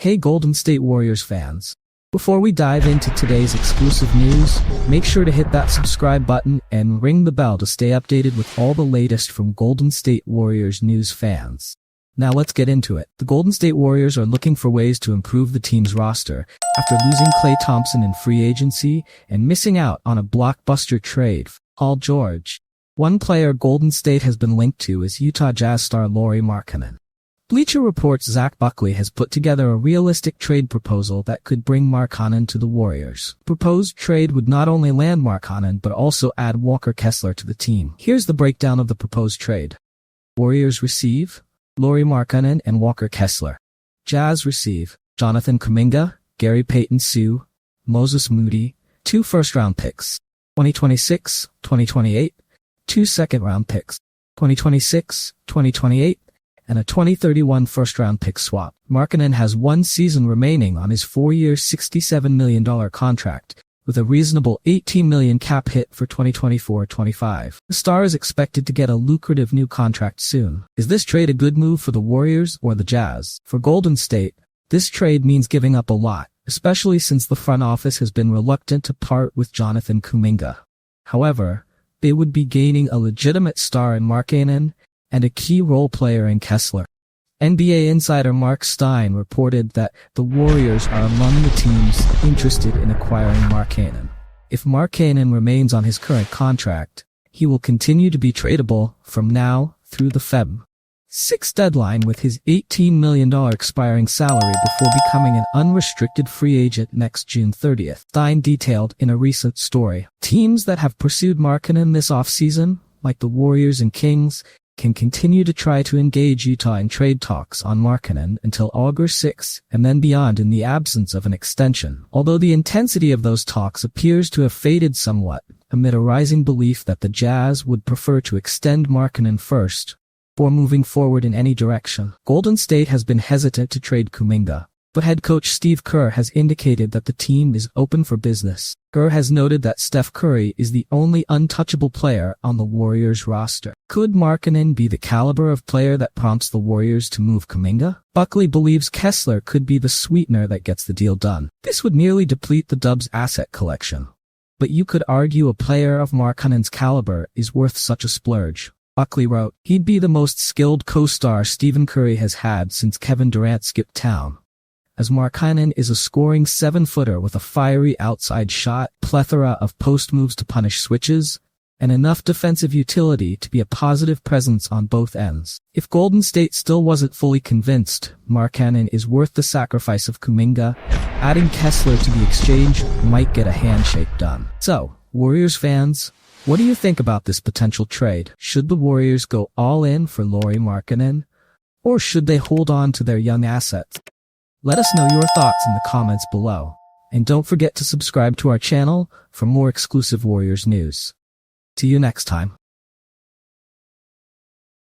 Hey Golden State Warriors fans. Before we dive into today's exclusive news, make sure to hit that subscribe button and ring the bell to stay updated with all the latest from Golden State Warriors news fans. Now let's get into it. The Golden State Warriors are looking for ways to improve the team's roster after losing Klay Thompson in free agency and missing out on a blockbuster trade for Paul George. One player Golden State has been linked to is Utah Jazz star Lauri Markkanen. Bleacher Report's Zach Buckley has put together a realistic trade proposal that could bring Markkanen to the Warriors. The proposed trade would not only land Markkanen but also add Walker Kessler to the team. Here's the breakdown of the proposed trade. Warriors receive Lauri Markkanen and Walker Kessler. Jazz receive Jonathan Kuminga, Gary Payton-Sue, Moses Moody, 2 first-round picks, 2026, 2028, 2 second-round picks, 2026, 2028, and a 2031 first-round pick swap. Markkanen has 1 season remaining on his 4-year $67 million contract, with a reasonable $18 million cap hit for 2024-25. The star is expected to get a lucrative new contract soon. Is this trade a good move for the Warriors or the Jazz? For Golden State, this trade means giving up a lot, especially since the front office has been reluctant to part with Jonathan Kuminga. However, they would be gaining a legitimate star in Markkanen and a key role player in Kessler. NBA insider Mark Stein reported that the Warriors are among the teams interested in acquiring Markkanen. If Markkanen remains on his current contract, he will continue to be tradable from now through the Feb. 6 deadline with his $18 million expiring salary before becoming an unrestricted free agent next June 30th. Stein detailed in a recent story. Teams that have pursued Markkanen this offseason, like the Warriors and Kings, can continue to try to engage Utah in trade talks on Markkanen until August 6 and then beyond in the absence of an extension. Although the intensity of those talks appears to have faded somewhat amid a rising belief that the Jazz would prefer to extend Markkanen first before moving forward in any direction. Golden State has been hesitant to trade Kuminga, but head coach Steve Kerr has indicated that the team is open for business. Kerr has noted that Steph Curry is the only untouchable player on the Warriors roster. Could Markkanen be the caliber of player that prompts the Warriors to move Kuminga? Buckley believes Kessler could be the sweetener that gets the deal done. This would nearly deplete the Dubs' asset collection. But you could argue a player of Markkanen's caliber is worth such a splurge. Buckley wrote, "He'd be the most skilled co-star Stephen Curry has had since Kevin Durant skipped town, as Markkanen is a scoring 7-footer with a fiery outside shot, plethora of post moves to punish switches, and enough defensive utility to be a positive presence on both ends." If Golden State still wasn't fully convinced Markkanen is worth the sacrifice of Kuminga, adding Kessler to the exchange might get a handshake done. So, Warriors fans, what do you think about this potential trade? Should the Warriors go all in for Lauri Markkanen, or should they hold on to their young assets? Let us know your thoughts in the comments below. And don't forget to subscribe to our channel for more exclusive Warriors news. See you next time.